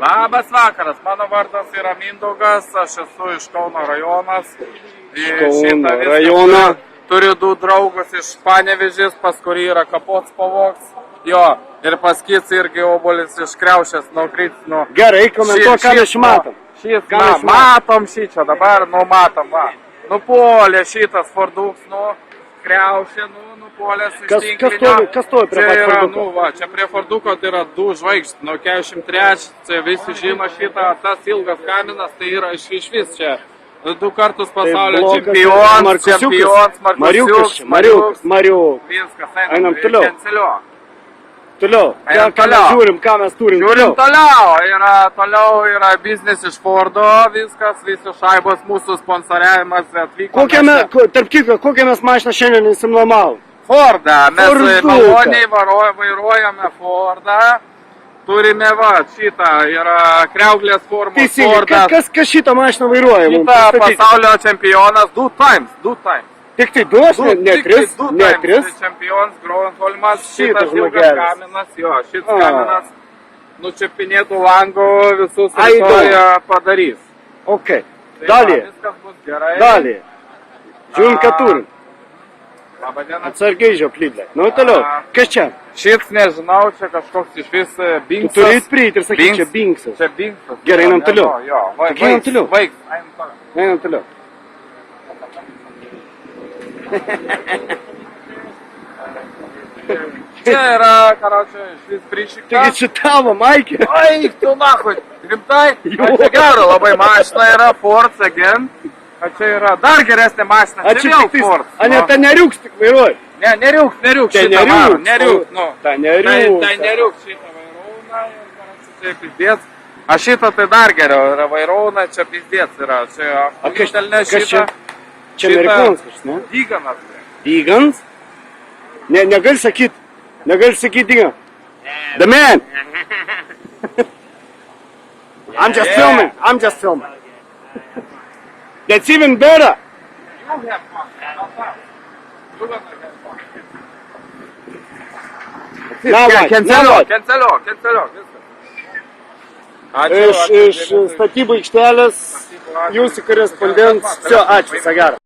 Labas vakaras, mano vardas yra Mindaugas, aš esu iš Kauno rajonas. Kauno rajoną. Turiu du draugus iš Panevėžės, pas kurį yra kapots pavoks. Jo, ir pas kits irgi obuolis iš kriaušės nukrits. Gerai, komentuok, ką mes matom. Matom šį čia dabar, matom, va. Nupuolė šitas Forduks, kriaušė, nupuolės iš tinklinio. Kas stovi prie Forduko? Čia prie Forduko tai yra 2 žvaigždės, nuo 43, čia visi žino šitą, tas ilgas kaminas, tai yra iš vis čia. 2 kartus pasaulio čempions, Mariukas. Viskas, einam toliau. Toliau, ką mes turim? Žiūrim toliau yra biznis iš Fordo, viskas, visi šaibos mūsų sponsoriavimas atvyko. Tarp kitko, kokią mes mašiną šiandien įsimnuomavom? Fordą, mes maloniai vairuojame Fordą, turime šitą, yra kriauklės formos Fordas. Kas šitą mašiną vairuoja? Šitą pasaulio čempionas 2 times. Tik tai 2, ne 3. Čempions Groenholmas, šitas ilgas kaminas, šitas kaminas nučiapinėtų langų visus rytoj padarys. Ok, dalį. Viskas bus gerai. Dalį. Žiūrim, ką turim. Labadiena. Atsargiai žioplydlė. Toliau, kas čia? Šits nežinau, čia kažkoks iš vis Binksas. Tu turi prieit ir sakyti, čia Binksas. Čia Binksas. Gerai, einam toliau. Einam toliau. Einam toliau. Čia yra, karočią, šis prišiktas. Taigi čia tavo, Maikė. Oi, tu nahui, rimtai? Čia gero labai mašina yra, Ford Again. Čia yra dar geresnė mašina, čia vėl Ford. A ne, ta neriuks tik vairuoji. Ne, neriuks šitą varo, neriuks. Ta neriuks. Tai neriuks šitą vairauna ir, karočią, čia pizdėts. A šitą tai dar geriau yra vairauna, čia pizdėts yra. Kas čia? Čia amerikonskas, ne? Dyganas. Dygans? Negali sakyt Dygan. The man! I'm just filming. That's even better. Canceliuok. Iš statybų aikštelės jūsų korespondentas. Ačiū, Sagara.